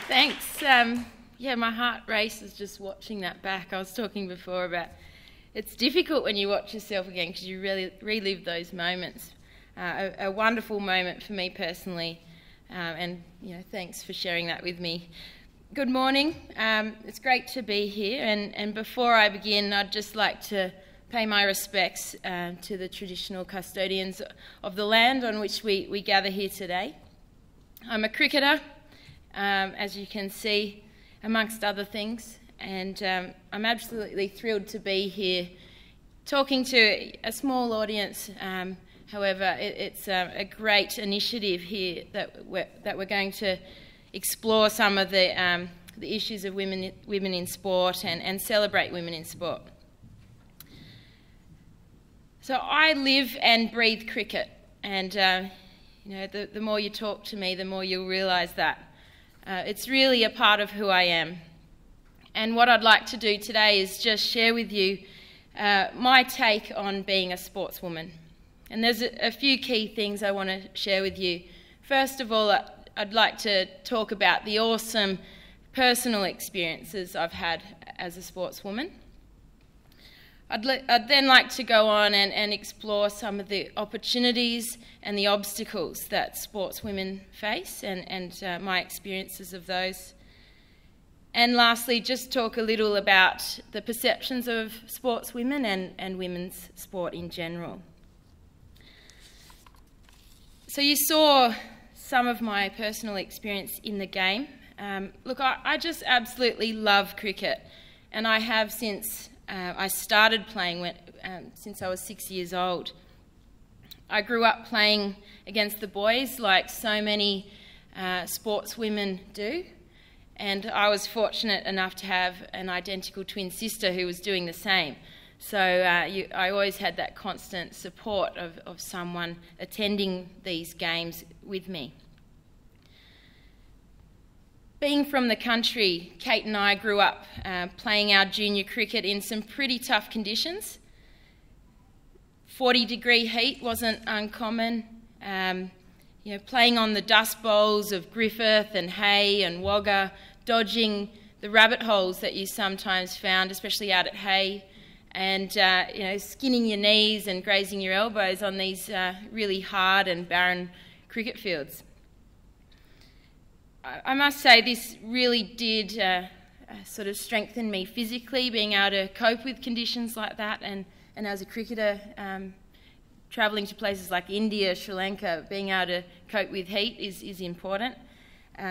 Thanks. Yeah, my heart races just watching that back. I was talking before about it's difficult when you watch yourself again because you really relive those moments. A wonderful moment for me personally, and thanks for sharing that with me. Good morning. It's great to be here, and before I begin, I'd just like to pay my respects to the traditional custodians of the land on which we gather here today. I'm a cricketer, as you can see, amongst other things, and I'm absolutely thrilled to be here talking to a small audience. However, it's a great initiative here that we're going to explore some of the issues of women in sport and celebrate women in sport. So I live and breathe cricket, and the more you talk to me, the more you'll realise that. It's really a part of who I am. And what I'd like to do today is just share with you my take on being a sportswoman. And there's a few key things I want to share with you. First of all, I'd like to talk about the awesome personal experiences I've had as a sportswoman. I'd then like to go on and explore some of the opportunities and the obstacles that sportswomen face and my experiences of those. And lastly, just talk a little about the perceptions of sportswomen and women's sport in general. So you saw some of my personal experience in the game. Look, I just absolutely love cricket, and I have since I started playing since I was 6 years old. I grew up playing against the boys like so many sportswomen do, and I was fortunate enough to have an identical twin sister who was doing the same. So I always had that constant support of someone attending these games with me. Being from the country, Kate and I grew up playing our junior cricket in some pretty tough conditions. 40-degree heat wasn't uncommon. Playing on the dust bowls of Griffith and Hay and Wagga, dodging the rabbit holes that you sometimes found, especially out at Hay, and skinning your knees and grazing your elbows on these really hard and barren cricket fields. I must say this really did sort of strengthen me physically, being able to cope with conditions like that, and as a cricketer, travelling to places like India, Sri Lanka, being able to cope with heat is important,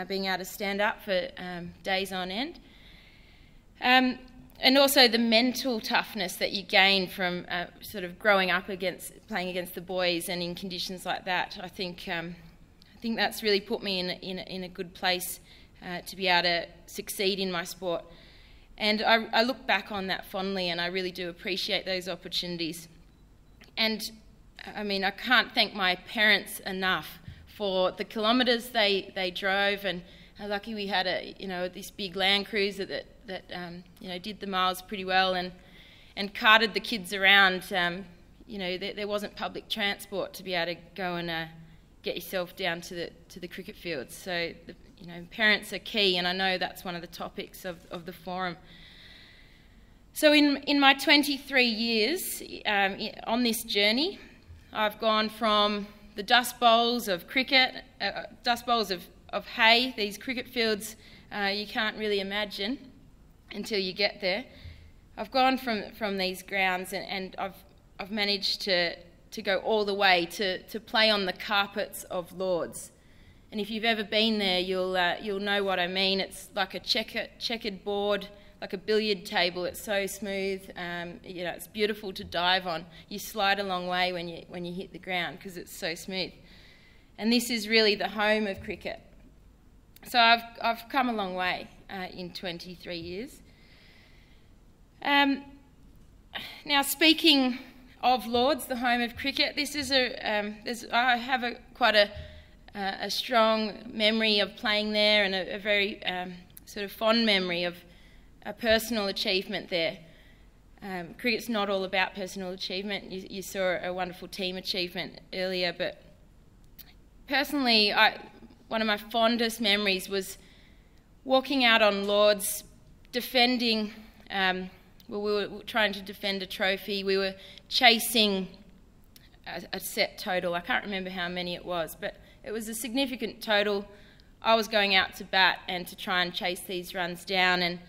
being able to stand up for days on end. And also the mental toughness that you gain from sort of growing up playing against the boys and in conditions like that. I think that's really put me in a good place to be able to succeed in my sport. And I look back on that fondly, and I really do appreciate those opportunities. And I mean, I can't thank my parents enough for the kilometres they drove, and how lucky we had this big Land Cruiser that did the miles pretty well and carted the kids around. There wasn't public transport to be able to go and get yourself down to the cricket fields. So parents are key, and I know that's one of the topics of the forum. So in my 23 years on this journey, I've gone from the dust bowls of cricket, dust bowls of hay, these cricket fields you can't really imagine until you get there. I've gone from these grounds, and I've managed to go all the way to play on the carpets of Lords. And if you've ever been there, you'll know what I mean. It's like a checkered board, like a billiard table. It's so smooth. It's beautiful to dive on. You slide a long way when you hit the ground because it's so smooth. And this is really the home of cricket. So I've come a long way in 23 years. Now, speaking of Lords, the home of cricket, this is I have quite a strong memory of playing there, and a very sort of fond memory of a personal achievement there. Cricket's not all about personal achievement. You saw a wonderful team achievement earlier, but personally, one of my fondest memories was walking out on Lords, defending, we were trying to defend a trophy. We were chasing a set total. I can't remember how many it was, but it was a significant total. I was going out to bat and to try and chase these runs down, and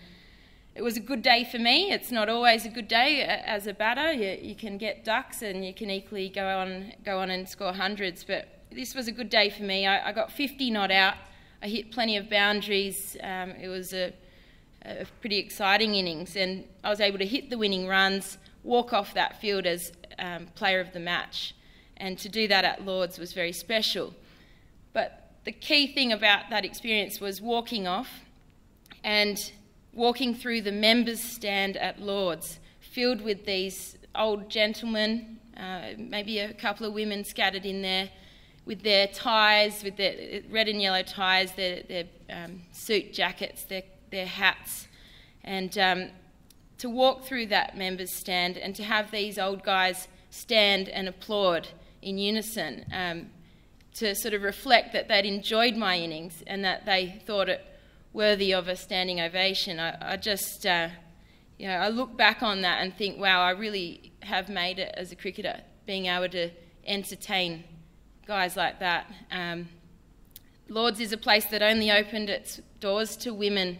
it was a good day for me. It's not always a good day as a batter. You can get ducks and you can equally go on and score hundreds, but this was a good day for me. I got 50 not out. I hit plenty of boundaries. It was a pretty exciting innings, and I was able to hit the winning runs, walk off that field as player of the match, and to do that at Lords was very special. But the key thing about that experience was walking off and walking through the members' stand at Lords, filled with these old gentlemen, maybe a couple of women scattered in there, with their ties, with their red and yellow ties, their suit jackets, their hats, and to walk through that members' stand and to have these old guys stand and applaud in unison, to sort of reflect that they'd enjoyed my innings and that they thought it worthy of a standing ovation. I just, I look back on that and think, wow, I really have made it as a cricketer, being able to entertain guys like that. Lords is a place that only opened its doors to women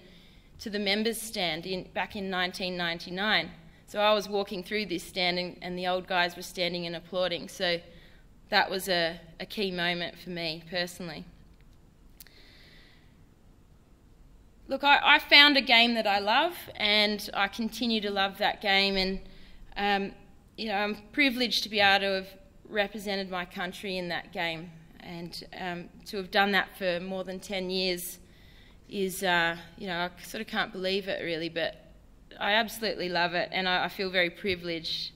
to the members' stand back in 1999. So I was walking through this stand and the old guys were standing and applauding. So that was a key moment for me personally. Look, I found a game that I love, and I continue to love that game, and I'm privileged to be able to have represented my country in that game, and to have done that for more than 10 years is, I sort of can't believe it really, but I absolutely love it, and I feel very privileged.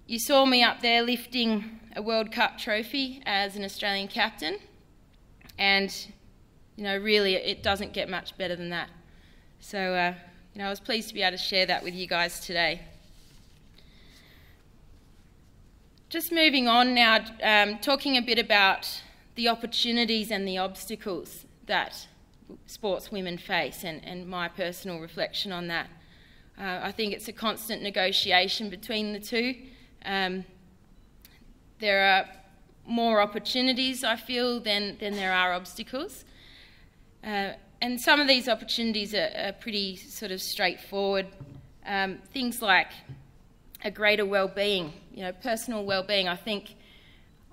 You saw me up there lifting a World Cup trophy as an Australian captain, and really it doesn't get much better than that. So, I was pleased to be able to share that with you guys today. Just moving on now, talking a bit about the opportunities and the obstacles that sportswomen face, and my personal reflection on that. I think it's a constant negotiation between the two. There are more opportunities, I feel, than there are obstacles. And some of these opportunities are pretty sort of straightforward. Things like a greater well-being, personal well-being.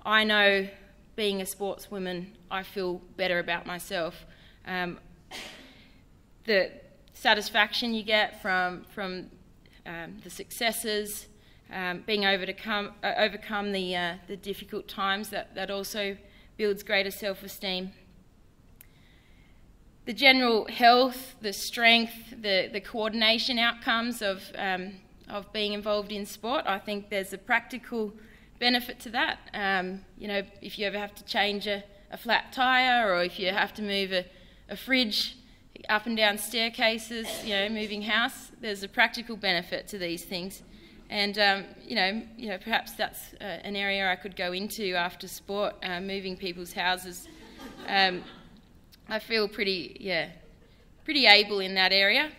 I know being a sportswoman, I feel better about myself. The satisfaction you get from the successes, being able to overcome the difficult times, that also builds greater self-esteem. The general health, the strength, the coordination outcomes of being involved in sport, I think there's a practical benefit to that. If you ever have to change a flat tyre, or if you have to move a fridge up and down staircases, moving house, there's a practical benefit to these things. And, perhaps that's an area I could go into after sport, moving people's houses. I feel pretty able in that area.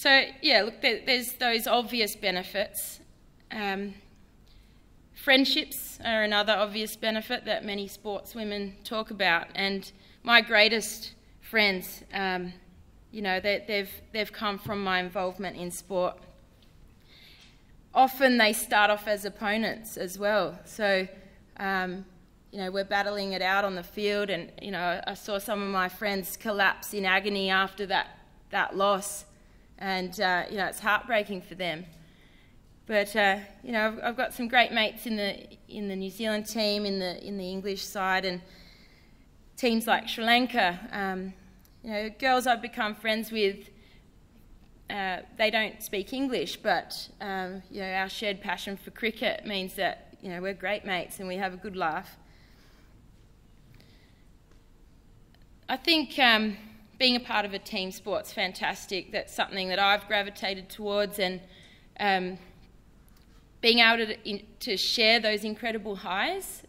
There's those obvious benefits. Friendships are another obvious benefit that many sportswomen talk about, and my greatest friends, they've come from my involvement in sport. Often they start off as opponents as well, so we're battling it out on the field, and I saw some of my friends collapse in agony after that loss, and it's heartbreaking for them. But I've got some great mates in the New Zealand team, in the English side, and teams like Sri Lanka. Girls I've become friends with. They don't speak English, but our shared passion for cricket means that we're great mates and we have a good laugh. I think being a part of a team sport's fantastic. That's something that I've gravitated towards, and being able to share those incredible highs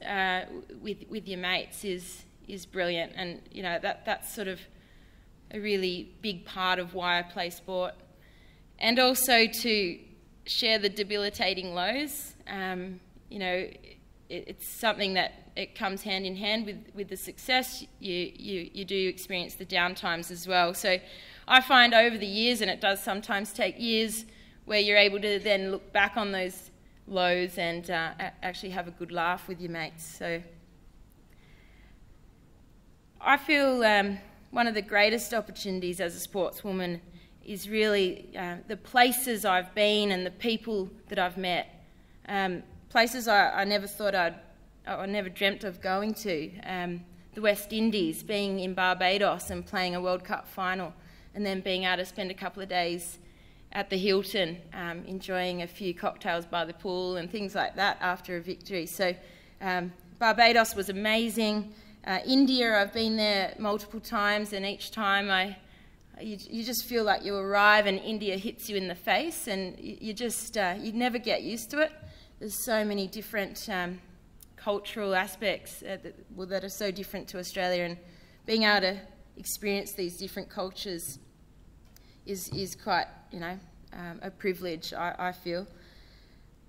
with your mates is is brilliant, and you know that's sort of a really big part of why I play sport, and also to share the debilitating lows. You know, it's something that it comes hand in hand with the success. You do experience the downtimes as well. So I find over the years, and it does sometimes take years, where you're able to then look back on those lows and actually have a good laugh with your mates. So I feel one of the greatest opportunities as a sportswoman is really the places I've been and the people that I've met. Places I never thought I never dreamt of going to. The West Indies, being in Barbados and playing a World Cup final, and then being able to spend a couple of days at the Hilton, enjoying a few cocktails by the pool and things like that after a victory. So Barbados was amazing. India, I've been there multiple times, and each time you just feel like you arrive and India hits you in the face, and you never get used to it. There's so many different cultural aspects that are so different to Australia, and being able to experience these different cultures is quite, you know, a privilege, I feel.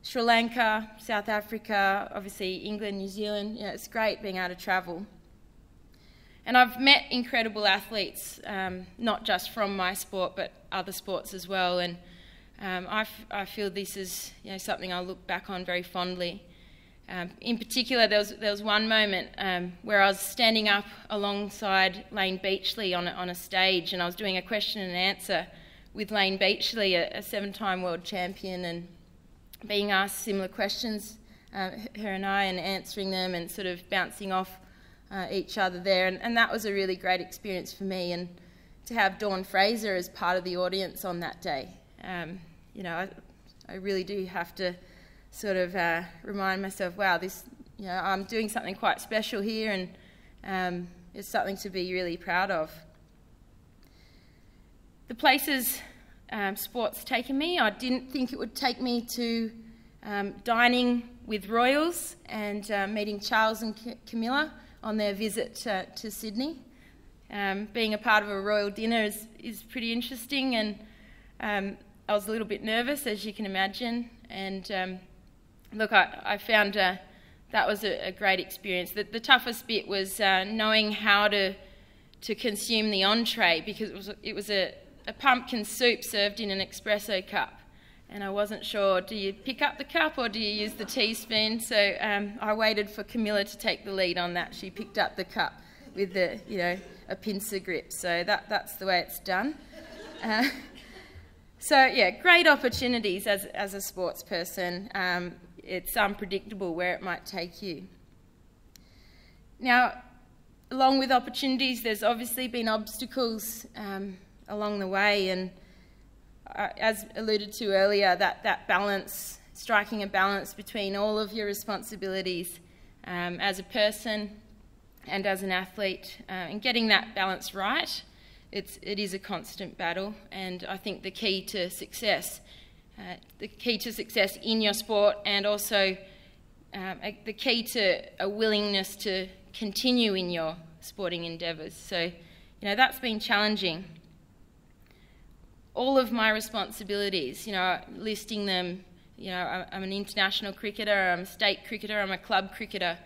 Sri Lanka, South Africa, obviously England, New Zealand, you know, it's great being able to travel. And I've met incredible athletes, not just from my sport, but other sports as well. And I feel this is, you know, something I'll look back on very fondly. In particular, there was one moment where I was standing up alongside Lane Beachley on a stage, and I was doing a question and answer with Lane Beachley, a 7-time world champion, and being asked similar questions, her and I, and answering them and sort of bouncing off each other there, and that was a really great experience for me. And to have Dawn Fraser as part of the audience on that day, you know, I really do have to sort of remind myself, wow, this, you know, I'm doing something quite special here, and it's something to be really proud of. The places sport's taken me, I didn't think it would take me to dining with royals and meeting Charles and Camilla on their visit to Sydney. Being a part of a royal dinner is pretty interesting, and I was a little bit nervous, as you can imagine, and look, I found that was a great experience. The toughest bit was knowing how to consume the entree, because it was a pumpkin soup served in an espresso cup, and I wasn't sure, do you pick up the cup or do you use the teaspoon? So I waited for Camilla to take the lead on that. She picked up the cup with the, you know, a pincer grip. So that's the way it's done. So yeah, great opportunities as a sports person. It's unpredictable where it might take you. Now, along with opportunities, there's obviously been obstacles along the way, and as alluded to earlier, that balance, striking a balance between all of your responsibilities as a person and as an athlete, and getting that balance right, it is a constant battle. And I think the key to success in your sport, and also the key to a willingness to continue in your sporting endeavours. So, you know, that's been challenging. All of my responsibilities, you know, listing them, you know, I'm an international cricketer, I'm a state cricketer, I'm a club cricketer,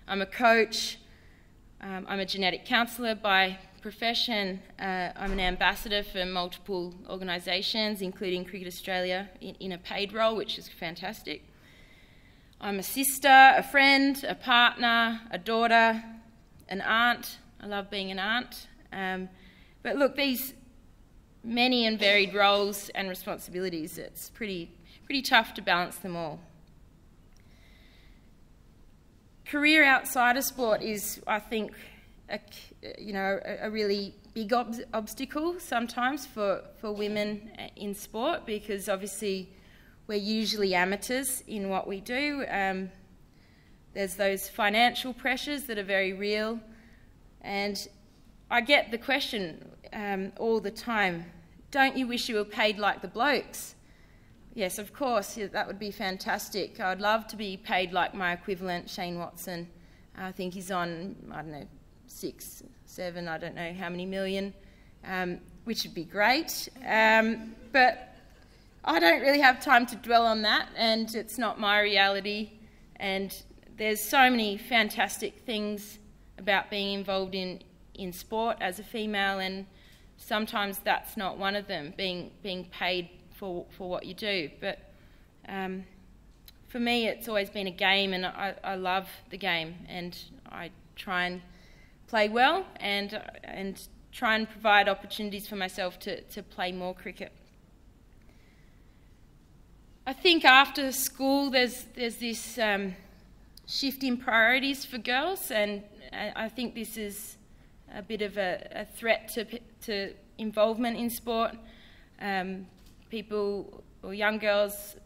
I'm a coach, I'm a genetic counsellor by profession, I'm an ambassador for multiple organisations, including Cricket Australia, in a paid role, which is fantastic. I'm a sister, a friend, a partner, a daughter, an aunt. I love being an aunt. But look, these many and varied roles and responsibilities, it's pretty tough to balance them all. Career outside of sport is, I think, a really big obstacle sometimes for women in sport, because obviously we're usually amateurs in what we do. There's those financial pressures that are very real, and I get the question all the time, don't you wish you were paid like the blokes? Yes, of course, yeah, that would be fantastic. I'd love to be paid like my equivalent, Shane Watson. I think he's on, I don't know, 6, 7, I don't know how many million, which would be great. But I don't really have time to dwell on that, and it's not my reality. And there's so many fantastic things about being involved in sport as a female, and sometimes that's not one of them, being paid for what you do. But for me, it's always been a game, and I love the game, and I try and play well and try and provide opportunities for myself to play more cricket. I think after school there's this shift in priorities for girls, and I think this is a bit of a threat to involvement in sport. People or young girls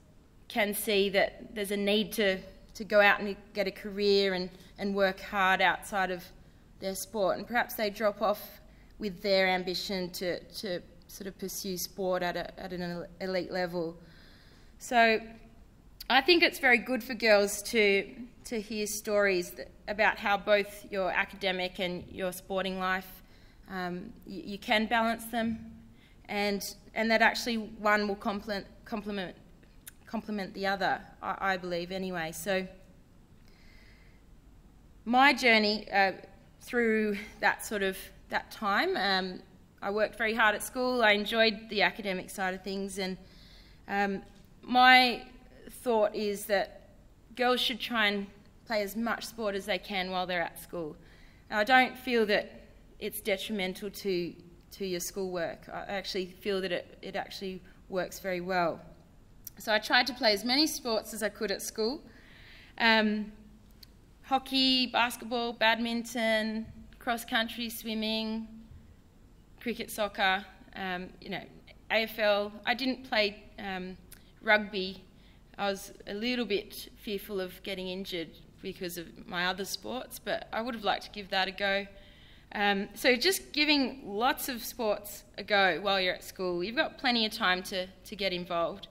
can see that there's a need to go out and get a career and work hard outside of their sport, and perhaps they drop off with their ambition to sort of pursue sport at an elite level. So I think it's very good for girls to hear stories about how both your academic and your sporting life, you can balance them, and that actually one will complement the other, I believe anyway. So my journey through that time, I worked very hard at school. I enjoyed the academic side of things, and my thought is that girls should try and play as much sport as they can while they're at school. Now, I don't feel that it's detrimental to your schoolwork. I actually feel that it actually works very well. So I tried to play as many sports as I could at school. Hockey, basketball, badminton, cross-country, swimming, cricket, soccer, AFL. I didn't play rugby. I was a little bit fearful of getting injured because of my other sports, but I would have liked to give that a go. So just giving lots of sports a go while you're at school. You've got plenty of time to get involved.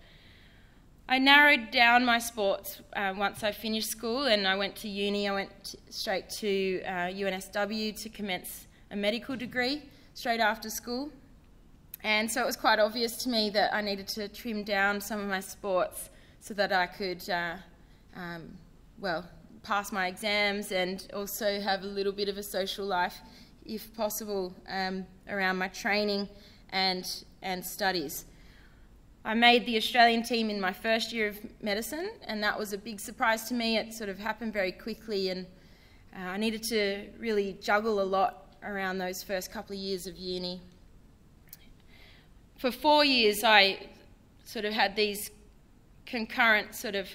I narrowed down my sports once I finished school, and I went to uni. I went straight to UNSW to commence a medical degree straight after school. And so it was quite obvious to me that I needed to trim down some of my sports so that I could, pass my exams and also have a little bit of a social life, if possible, around my training and studies. I made the Australian team in my first year of medicine, and that was a big surprise to me. It sort of happened very quickly, and I needed to really juggle a lot around those first couple of years of uni. For 4 years, I sort of had these concurrent sort of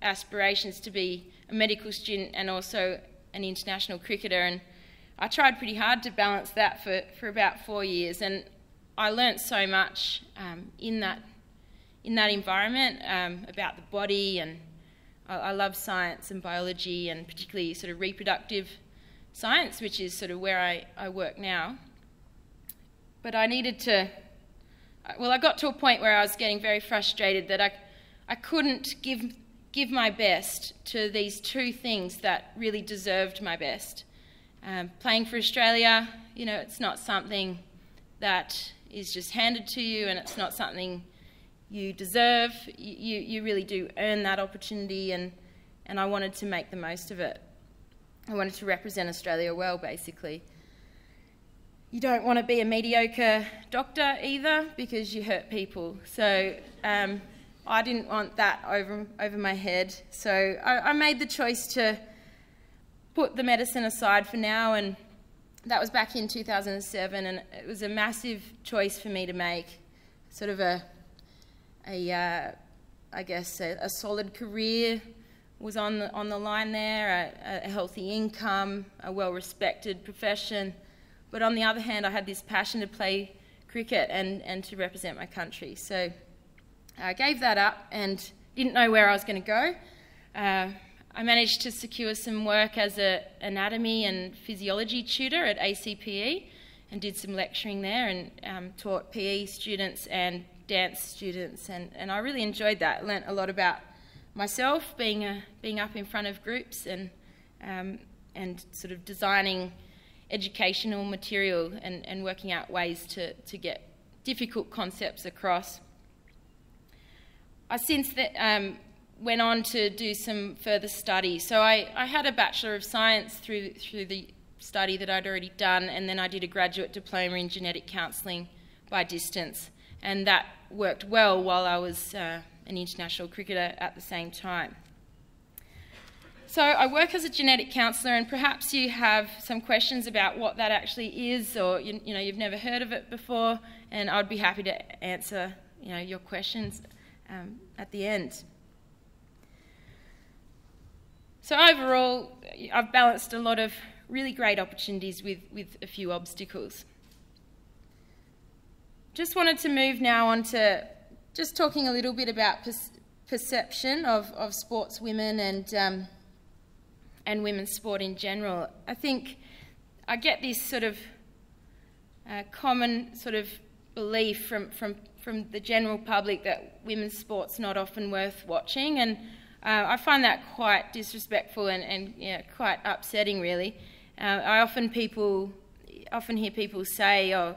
aspirations to be a medical student and also an international cricketer, and I tried pretty hard to balance that for about 4 years, and I learnt so much in that environment about the body, and I love science and biology, and particularly sort of reproductive science, which is sort of where I work now. But I needed to, I got to a point where I was getting very frustrated that I couldn't give my best to these two things that really deserved my best. Playing for Australia, it's not something that is just handed to you, and it's not something you deserve. You really do earn that opportunity, and I wanted to make the most of it. I wanted to represent Australia well, basically. You don't want to be a mediocre doctor either, because you hurt people. So I didn't want that over my head. So I made the choice to put the medicine aside for now, and that was back in 2007, and it was a massive choice for me to make. Sort of a solid career was on the line there, a healthy income, a well-respected profession. But on the other hand, I had this passion to play cricket and to represent my country. So I gave that up and didn't know where I was going to go. I managed to secure some work as an anatomy and physiology tutor at ACPE and did some lecturing there, and taught PE students and dance students, and I really enjoyed that. I learnt a lot about myself, being up in front of groups and sort of designing educational material and working out ways to get difficult concepts across. I since went on to do some further study. So I had a Bachelor of Science through the study that I'd already done, and then I did a graduate diploma in genetic counselling by distance, and that worked well while I was an international cricketer at the same time. So I work as a genetic counsellor, and perhaps you have some questions about what that actually is, or you've never heard of it before, and I'd be happy to answer your questions at the end. So overall, I've balanced a lot of really great opportunities with a few obstacles. Just wanted to move now on to just talking a little bit about perception of sportswomen and women's sport in general. I think I get this sort of common sort of belief from the general public that women's sport's not often worth watching, and I find that quite disrespectful and quite upsetting, really. I often hear people say, "Oh,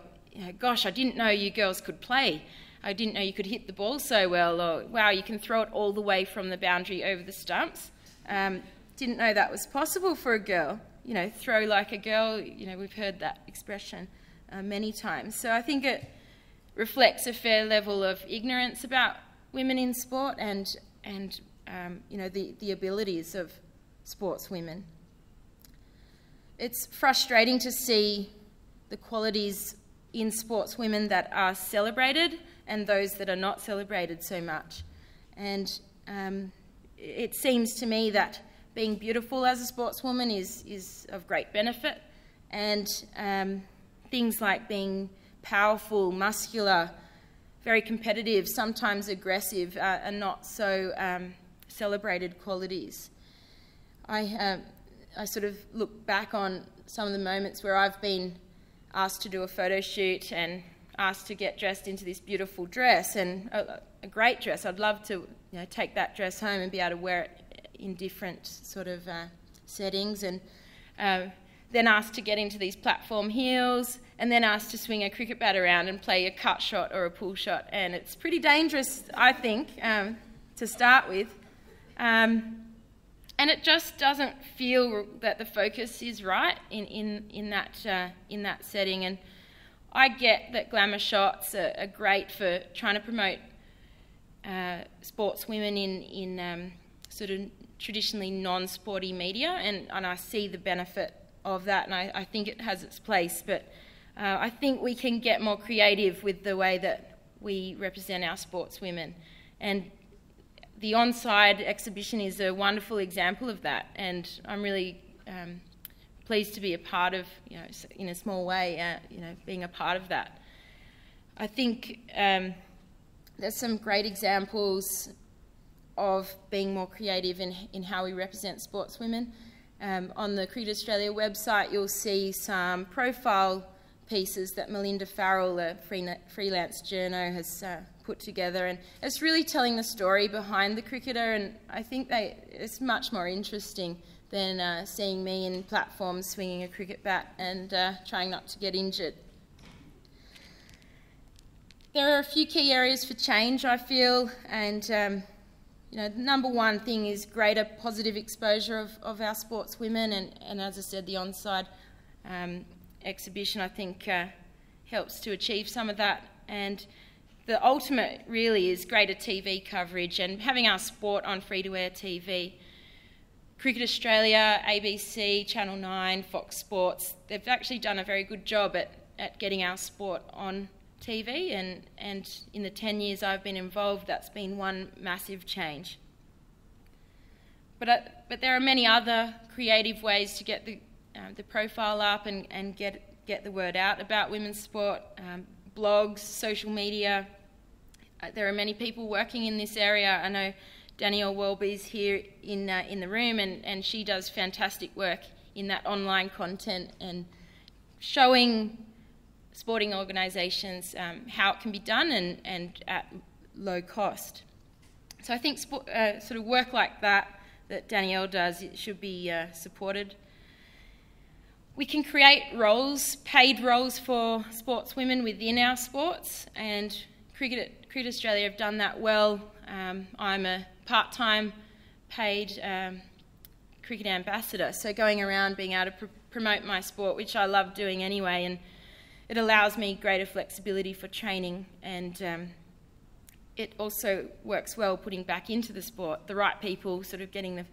gosh, I didn't know you girls could play. I didn't know you could hit the ball so well," or "Wow, you can throw it all the way from the boundary over the stumps. Didn't know that was possible for a girl. Throw like a girl." We've heard that expression many times. So I think it reflects a fair level of ignorance about women in sport and the abilities of sportswomen. It's frustrating to see the qualities in sportswomen that are celebrated and those that are not celebrated so much. And it seems to me that being beautiful as a sportswoman is of great benefit, and things like being powerful, muscular, very competitive, sometimes aggressive, are not so celebrated qualities. I sort of look back on some of the moments where I've been asked to do a photo shoot and asked to get dressed into this beautiful dress, and a great dress. I'd love to take that dress home and be able to wear it in different sort of settings, and then asked to get into these platform heels, and then asked to swing a cricket bat around and play a cut shot or a pull shot. And it's pretty dangerous, I think, to start with. And it just doesn't feel that the focus is right in that setting. And I get that glamour shots are great for trying to promote sportswomen in sort of traditionally non-sporty media, and I see the benefit of that, and I think it has its place. But I think we can get more creative with the way that we represent our sportswomen. And the onside exhibition is a wonderful example of that, and I'm really pleased to be a part of, in a small way, being a part of that. I think there's some great examples of being more creative in how we represent sportswomen. On the Cricket Australia website, you'll see some profile pieces that Melinda Farrell, a freelance journo, has put together, and it's really telling the story behind the cricketer, and I think it's much more interesting than seeing me in platforms swinging a cricket bat and trying not to get injured. There are a few key areas for change, I feel, and the number one thing is greater positive exposure of our sportswomen, and as I said, the onside exhibition, I think, helps to achieve some of that. And the ultimate really is greater TV coverage and having our sport on free-to-air TV. Cricket Australia, ABC, Channel 9, Fox Sports, they've actually done a very good job at getting our sport on TV, and in the 10 years I've been involved, that's been one massive change. But there are many other creative ways to get the profile up and get the word out about women's sport. Blogs, social media. There are many people working in this area. I know Danielle Welby's here in the room, and she does fantastic work in that online content and showing sporting organisations how it can be done and at low cost. So I think sort of work like that Danielle does, it should be supported. We can create roles, paid roles for sportswomen within our sports, and Cricket Australia have done that well. I'm a part-time paid cricket ambassador, so going around being able to promote my sport, which I love doing anyway, and it allows me greater flexibility for training, and it also works well putting back into the sport, the right people sort of getting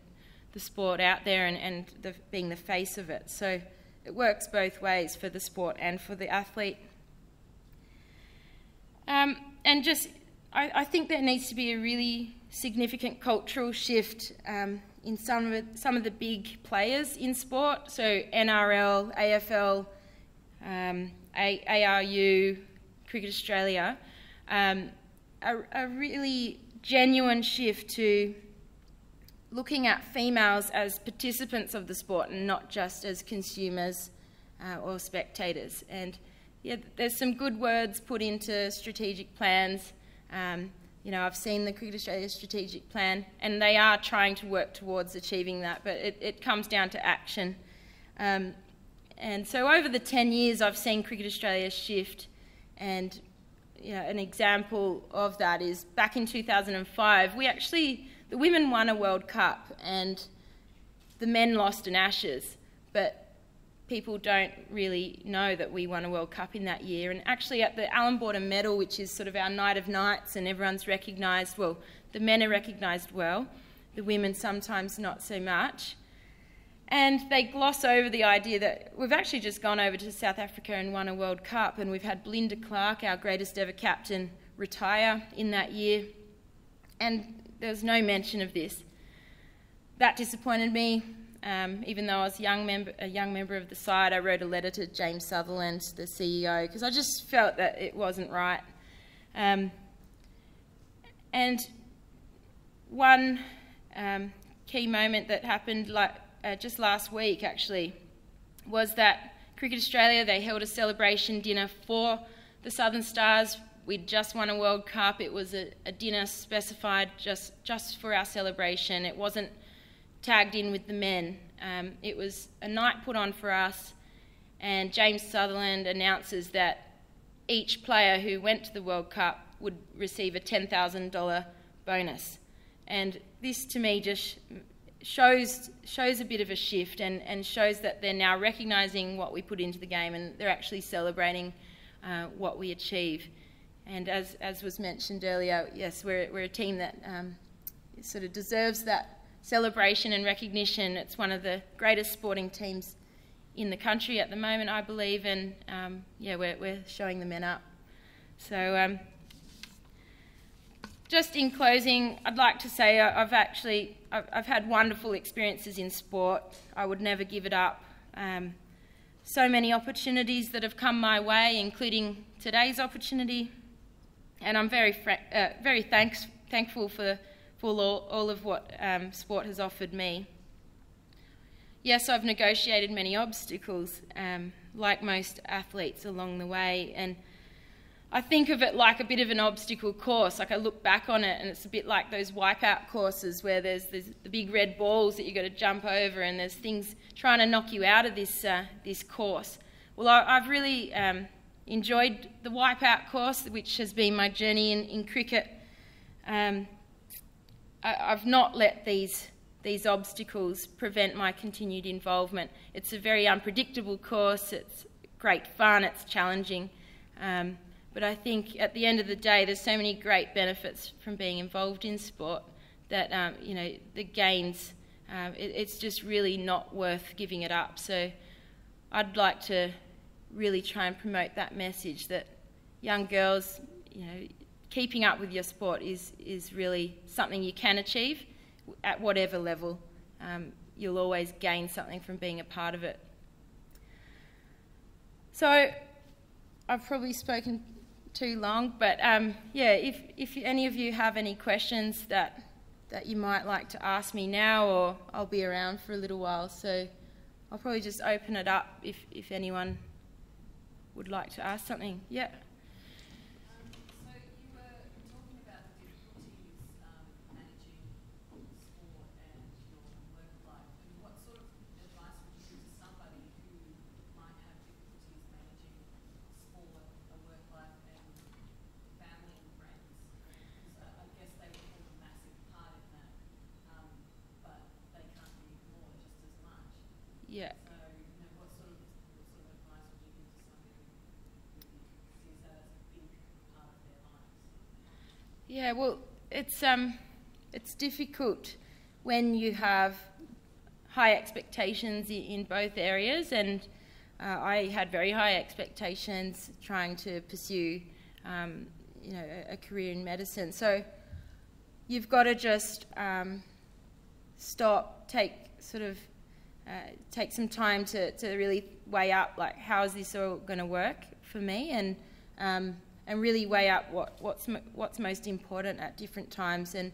the sport out there and being the face of it. So it works both ways for the sport and for the athlete. And just, I think there needs to be a really significant cultural shift in some of the big players in sport. So NRL, AFL, ARU, Cricket Australia, a really genuine shift to looking at females as participants of the sport and not just as consumers or spectators. And yeah, there's some good words put into strategic plans. You know, I've seen the Cricket Australia strategic plan, and they are trying to work towards achieving that, but it comes down to action. And so over the 10 years, I've seen Cricket Australia shift, and you know, an example of that is back in 2005, the women won a World Cup and the men lost in Ashes, but people don't really know that we won a World Cup in that year. And actually at the Allan Border Medal, which is sort of our night of nights and everyone's recognised, well, the men are recognised well, the women sometimes not so much. And they gloss over the idea that we've actually just gone over to South Africa and won a World Cup, and we've had Belinda Clark, our greatest ever captain, retire in that year. And there was no mention of this. That disappointed me. Even though I was a young member of the side, I wrote a letter to James Sutherland, the CEO, because I just felt that it wasn't right. And one key moment that happened just last week, actually, was that Cricket Australia, they held a celebration dinner for the Southern Stars. We'd just won a World Cup. It was a dinner specified just for our celebration. It wasn't tagged in with the men. It was a night put on for us, and James Sutherland announces that each player who went to the World Cup would receive a $10,000 bonus. And this to me just shows a bit of a shift and shows that they're now recognising what we put into the game, and they're actually celebrating what we achieve. And as was mentioned earlier, yes, we're a team that sort of deserves that celebration and recognition. It's one of the greatest sporting teams in the country at the moment, I believe, and yeah, we're showing the men up. So just in closing, I'd like to say I've had wonderful experiences in sport. I would never give it up. So many opportunities that have come my way, including today's opportunity, and I'm very thankful for all of what sport has offered me. Yes, I've negotiated many obstacles, like most athletes along the way, and I think of it like a bit of an obstacle course. Like I look back on it and it's a bit like those wipeout courses where there's the big red balls that you've got to jump over, and there's things trying to knock you out of this course. Well, I've really enjoyed the wipeout course, which has been my journey in cricket. I've not let these obstacles prevent my continued involvement. It's a very unpredictable course. It's great fun. It's challenging. But I think at the end of the day, there's so many great benefits from being involved in sport that, you know, the gains, it's just really not worth giving it up. So I'd like to really try and promote that message that young girls, you know, keeping up with your sport is really something you can achieve at whatever level. You'll always gain something from being a part of it. So I've probably spoken too long, but yeah, if any of you have any questions that you might like to ask me now, or I'll be around for a little while, so I'll probably just open it up if anyone would like to ask something. Yeah. So you were talking about the difficulties managing sport and your work life, and what sort of advice would you give to somebody who Yeah, well, it's difficult when you have high expectations in both areas, and I had very high expectations trying to pursue, a career in medicine. So you've got to just stop, take some time to really weigh up, like, how is this all going to work for me, and really weigh up what's most important at different times. And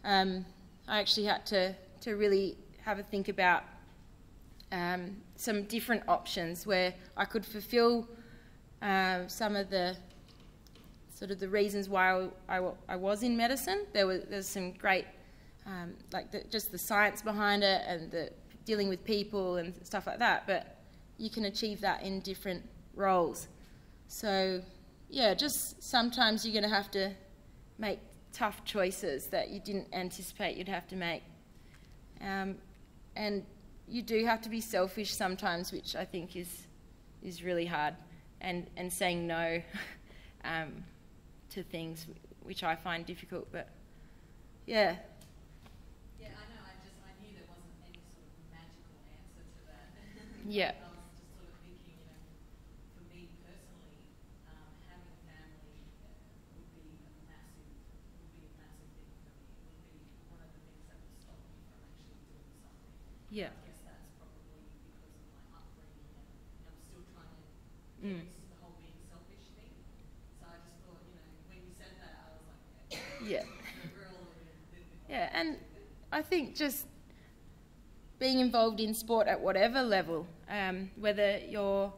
I actually had to really have a think about some different options where I could fulfil some of the the reasons why I was in medicine. There's some great, just the science behind it and the dealing with people and stuff like that, but you can achieve that in different roles. So yeah, just sometimes you're going to have to make tough choices that you didn't anticipate you'd have to make. And you do have to be selfish sometimes, which I think is really hard, and saying no to things, which I find difficult. But yeah. Yeah, I know. I knew there wasn't any sort of magical answer to that. Yeah. I was just sort of thinking, for me personally, having a family would be a massive thing for me. It would be one of the things that would stop me from actually doing something. Yeah. I guess that's probably because of my upbringing, and I'm still trying to get the whole being selfish thing. So I just thought, when you said that, I was like, Yeah. we're all a bit Yeah, and I think just being involved in sport at whatever level, whether you're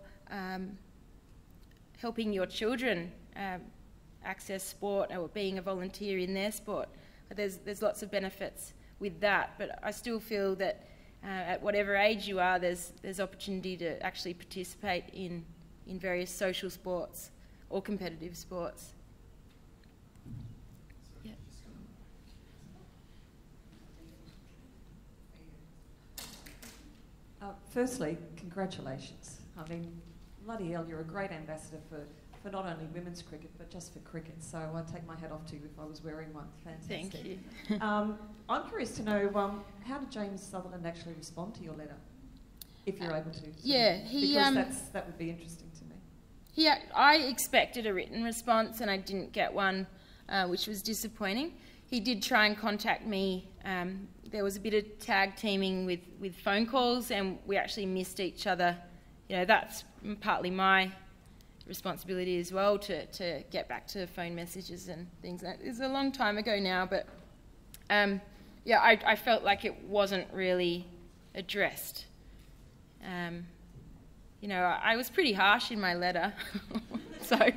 helping your children access sport or being a volunteer in their sport, there's lots of benefits with that. But I still feel that at whatever age you are, there's opportunity to actually participate in various social sports or competitive sports. Yeah. Firstly, congratulations. I mean, bloody hell, you're a great ambassador for not only women's cricket, but just for cricket. So I take my hat off to you if I was wearing one. Fantastic. Thank you. I'm curious to know, how did James Sutherland actually respond to your letter, if you're able to? Yeah, because that would be interesting to me. I expected a written response and I didn't get one, which was disappointing. He did try and contact me. There was a bit of tag teaming with phone calls, and we actually missed each other. That's partly my responsibility as well, to get back to phone messages and things. It's a long time ago now, but I felt like it wasn't really addressed. I was pretty harsh in my letter, so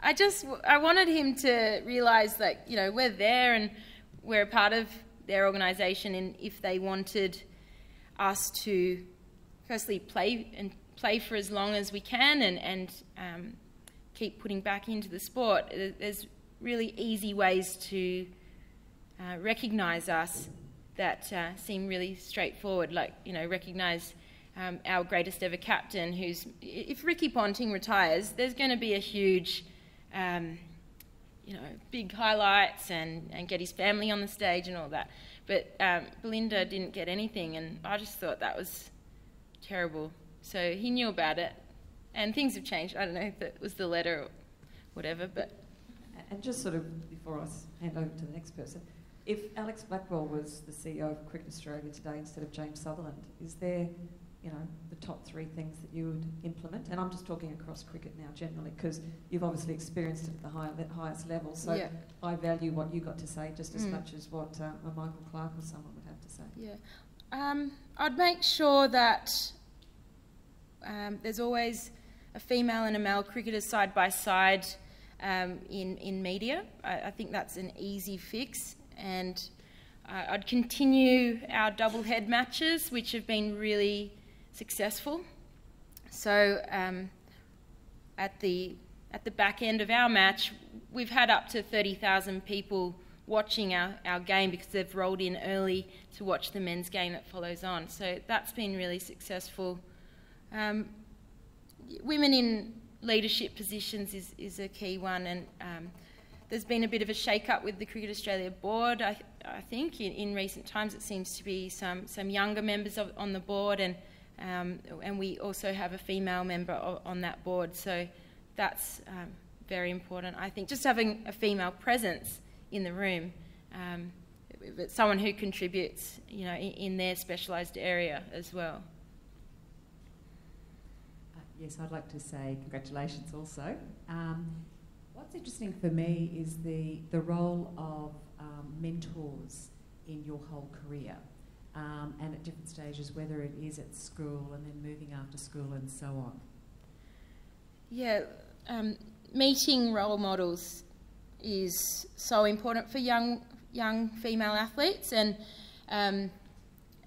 I wanted him to realise that we're there and we're a part of their organisation, and if they wanted us to firstly play for as long as we can and keep putting back into the sport, there's really easy ways to recognise us that seem really straightforward, like recognise our greatest ever captain, if Ricky Ponting retires, there's going to be a huge big highlights and get his family on the stage and all that. But Belinda didn't get anything, and I just thought that was terrible. So he knew about it, and things have changed. I don't know if it was the letter or whatever, but... And just sort of before I hand over to the next person, if Alex Blackwell was the CEO of Cricket Australia today instead of James Sutherland, is there, the top 3 things that you would implement? And I'm just talking across cricket now generally, because you've obviously experienced it at the highest level, so yeah. I value what you got to say just as much as what a Michael Clark or someone would have to say. Yeah. I'd make sure that there's always a female and a male cricketer side by side in media. I think that's an easy fix, and I'd continue our double head matches, which have been really successful. So at the back end of our match, we've had up to 30,000 people watching our game because they've rolled in early to watch the men's game that follows on. So that's been really successful. Women in leadership positions is a key one, and there's been a bit of a shake-up with the Cricket Australia board. I think in recent times it seems to be some younger members on the board, and we also have a female member on that board. So that's very important. I think just having a female presence in the room, but someone who contributes, in their specialised area as well. Yes, I'd like to say congratulations also. What's interesting for me is the role of mentors in your whole career, and at different stages, whether it is at school and then moving after school and so on. Yeah, meeting role models is so important for young female athletes, and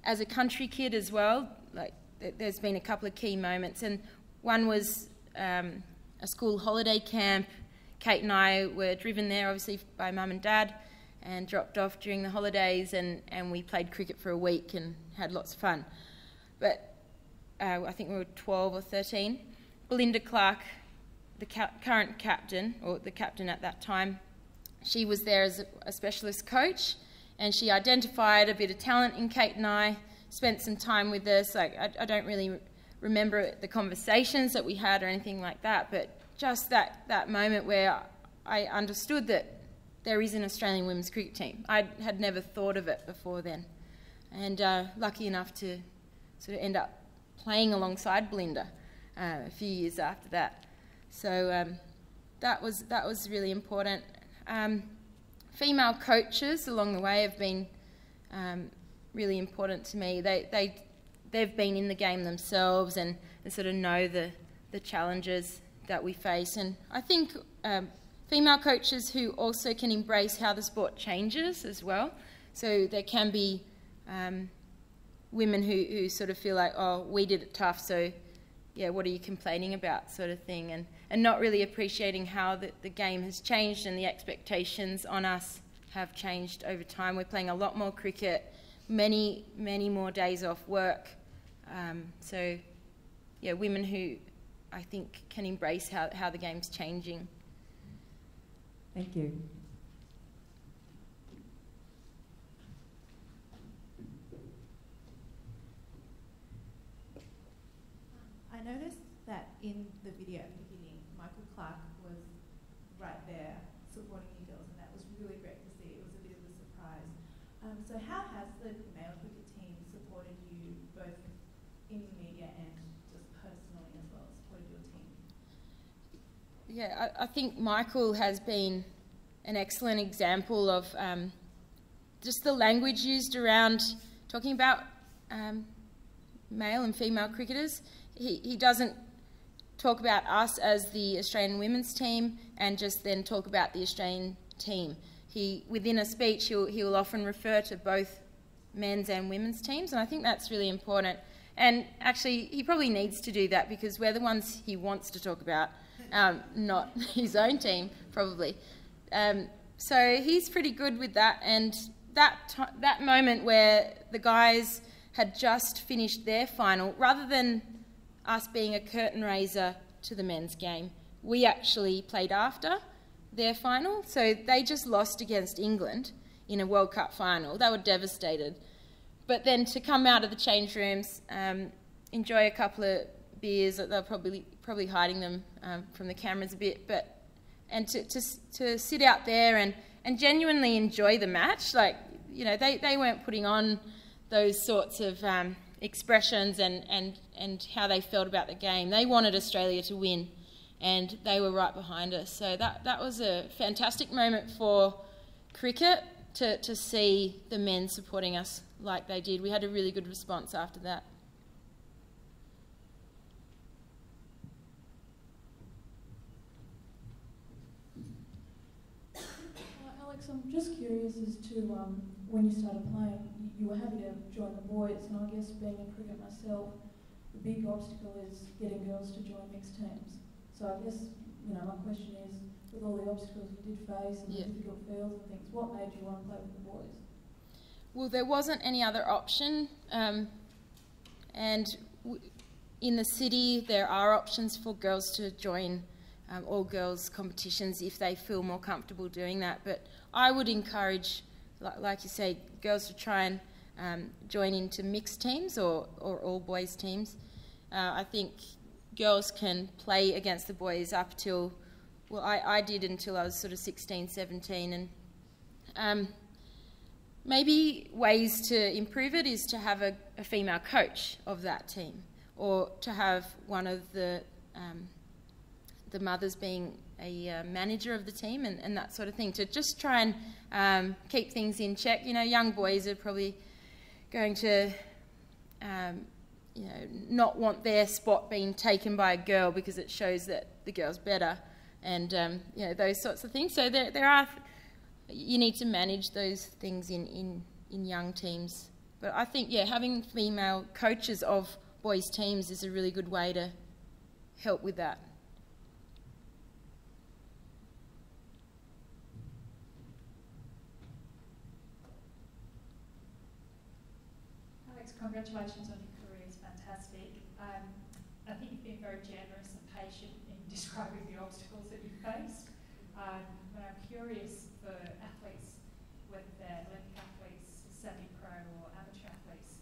as a country kid as well, there's been a couple of key moments, and one was a school holiday camp. Kate and I were driven there, obviously, by Mum and Dad, and dropped off during the holidays, and we played cricket for a week and had lots of fun. But I think we were 12 or 13. Belinda Clark, the current captain, or the captain at that time, she was there as a specialist coach, and she identified a bit of talent in Kate and I, spent some time with us. I don't really remember the conversations that we had or anything like that, but just that moment where I understood that there is an Australian women's cricket team. I had never thought of it before then, and lucky enough to sort of end up playing alongside Belinda a few years after that. So that was really important. Female coaches along the way have been really important to me. They've been in the game themselves and sort of know the challenges that we face. And I think female coaches who also can embrace how the sport changes as well. So there can be women who sort of feel like, oh, we did it tough, so yeah, what are you complaining about, sort of thing, and not really appreciating how the game has changed and the expectations on us have changed over time. We're playing a lot more cricket, many more days off work. So yeah, women who I think can embrace how the game's changing. Thank you. I noticed that in the video at the beginning, Michael Clark was right there supporting you girls, and that was really great to see. It was a bit of a surprise. So how has the male cricket team supported you both in media and just personally as well, supported your team? Yeah, I think Michael has been an excellent example of just the language used around talking about male and female cricketers. He doesn't talk about us as the Australian women's team and just then talk about the Australian team. Within a speech, he'll often refer to both men's and women's teams, and I think that's really important. And actually, he probably needs to do that because we're the ones he wants to talk about, not his own team, probably. So he's pretty good with that, and that moment where the guys had just finished their final, rather than us being a curtain raiser to the men's game, we actually played after their final. So they just lost against England in a World Cup final. They were devastated. But then to come out of the change rooms, enjoy a couple of beers, they're probably hiding them from the cameras a bit, and to sit out there and genuinely enjoy the match. They weren't putting on those sorts of expressions and how they felt about the game. They wanted Australia to win, and they were right behind us. So that was a fantastic moment for cricket to see the men supporting us like they did. We had a really good response after that. Alex, I'm just curious as to when you started playing, you were happy to join the boys, and I guess being in cricket myself, the big obstacle is getting girls to join mixed teams. So I guess, my question is, with all the obstacles you did face and the difficult fields and things, what made you want to play with the boys? Well, there wasn't any other option, and in the city there are options for girls to join all girls competitions if they feel more comfortable doing that. But I would encourage, like you say, girls to try and join into mixed teams or all boys teams. I think girls can play against the boys up till, well, I did until I was sort of 16, 17, and maybe ways to improve it is to have a female coach of that team, or to have one of the mothers being a manager of the team, and that sort of thing, to just try and keep things in check. You know, young boys are probably going to not want their spot being taken by a girl because it shows that the girl's better, and those sorts of things. So there are, you need to manage those things in young teams. But I think, having female coaches of boys' teams is a really good way to help with that. Alex, congratulations on your career, it's fantastic. I think you've been very generous and patient in describing the obstacles that you've faced. But I'm curious for athletes, whether they're Olympic athletes, semi-pro or amateur athletes,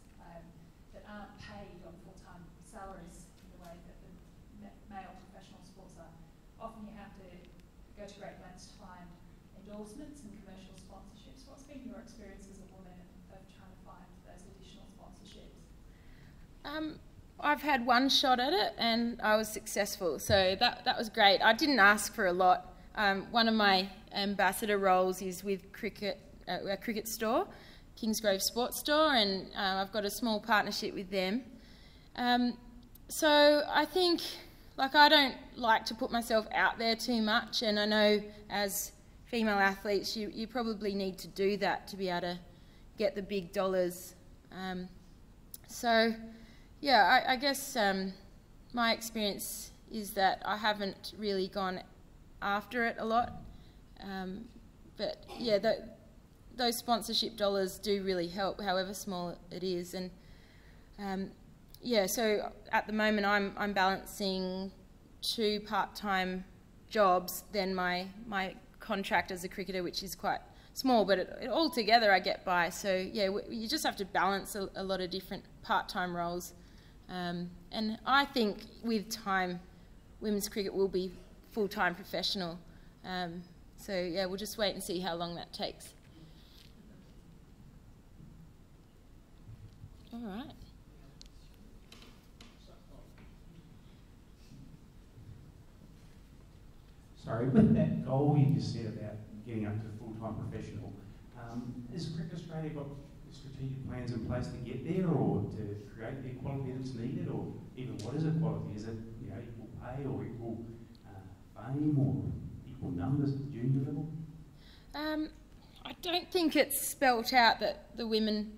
that aren't paid on full-time salaries in the way that the male professional sports are. Often you have to go to great lengths to find endorsements and commercial sponsorships. What's been your experience as a woman of trying to find those additional sponsorships? I've had one shot at it and I was successful, so that was great. I didn't ask for a lot. One of my ambassador roles is with a cricket store, Kingsgrove Sports Store, and I've got a small partnership with them. So I think, I don't like to put myself out there too much, and I know as female athletes you probably need to do that to be able to get the big dollars. I guess my experience is that I haven't really gone after it a lot, but those sponsorship dollars do really help, however small it is. And so at the moment I'm balancing 2 part-time jobs, then my contract as a cricketer, which is quite small, but altogether I get by. So you just have to balance a lot of different part-time roles, and I think with time women's cricket will be full-time professional. We'll just wait and see how long that takes. All right. Sorry, with that goal you just said about getting up to full-time professional, has Cricket Australia got strategic plans in place to get there, or to create the equality that's needed, or even what is equality? Is it equal pay or equal fame or equal numbers at the junior level? I don't think it's spelt out that the women,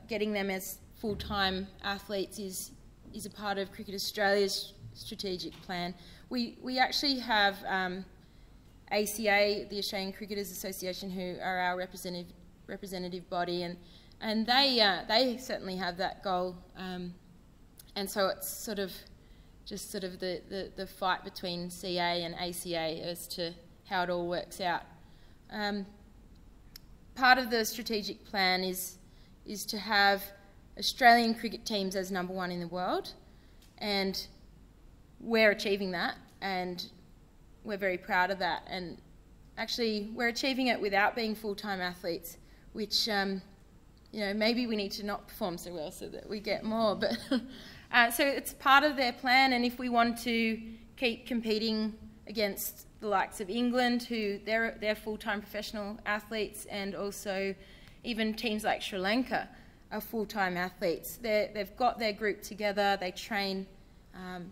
getting them as full-time athletes is a part of Cricket Australia's strategic plan. We actually have ACA, the Australian Cricketers Association, who are our representative body, and they certainly have that goal, and so it's sort of the fight between CA and ACA as to how it all works out. Part of the strategic plan is to have Australian cricket teams as number 1 in the world, and we're achieving that, and we're very proud of that. And actually we're achieving it without being full-time athletes, which maybe we need to not perform so well so that we get more, but so it's part of their plan. And if we want to keep competing against the likes of England, who they're full-time professional athletes, and also even teams like Sri Lanka are full-time athletes. They've got their group together, they train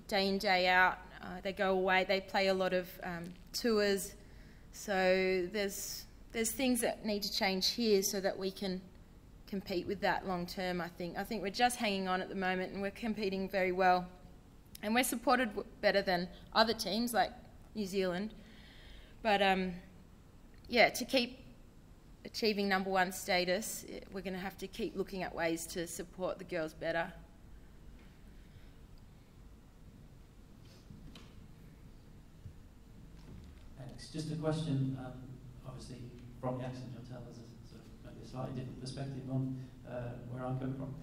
day in, day out, they go away, they play a lot of tours. So there's things that need to change here so that we can compete with that long term, I think. I think we're just hanging on at the moment, and we're competing very well. And we're supported better than other teams like New Zealand. But to keep achieving number 1 status, we're going to have to keep looking at ways to support the girls better. Thanks. Just a question, obviously from the accent you'll tell there's a sort of maybe a slightly different perspective on where I'm coming from.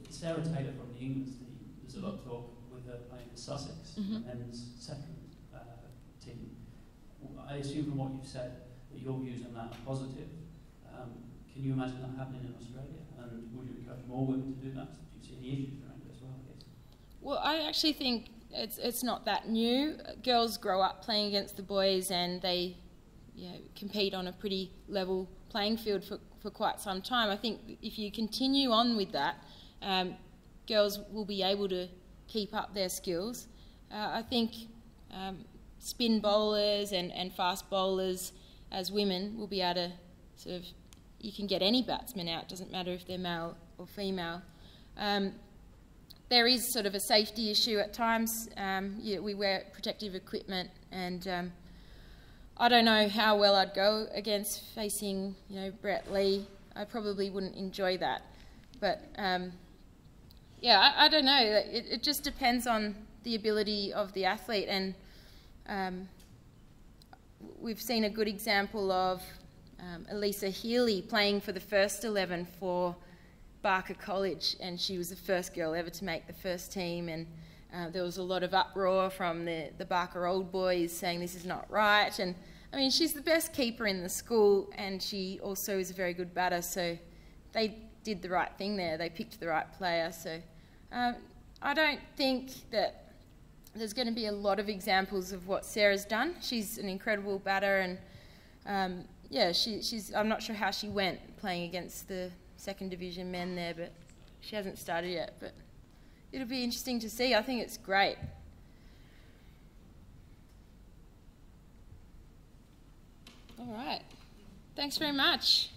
Sarah Taylor from the England team, there's a lot of talk with her playing for Sussex, men's second team. I assume from what you've said that your views on that are positive. Can you imagine that happening in Australia? And would you encourage more women to do that? Do you see any issues around it as well, I guess? Well, I actually think it's not that new. Girls grow up playing against the boys, and they compete on a pretty level playing field for quite some time. I think if you continue on with that, girls will be able to keep up their skills. I think spin bowlers and fast bowlers as women will be able to sort of, you can get any batsman out, doesn't matter if they're male or female. There is sort of a safety issue at times. We wear protective equipment, and I don't know how well I'd go against facing, Brett Lee. I probably wouldn't enjoy that. But I don't know. It just depends on the ability of the athlete, and we've seen a good example of Elisa Healy playing for the first 11 for Barker College, and she was the first girl ever to make the first team, and there was a lot of uproar from the Barker old boys saying this is not right. And I mean, she's the best keeper in the school, and she also is a very good batter, so they did the right thing there. They picked the right player. So I don't think that there's going to be a lot of examples of what Sarah's done. She's an incredible batter, and she's. I'm not sure how she went playing against the second division men there, but she hasn't started yet. But it'll be interesting to see. I think it's great. All right. Thanks very much.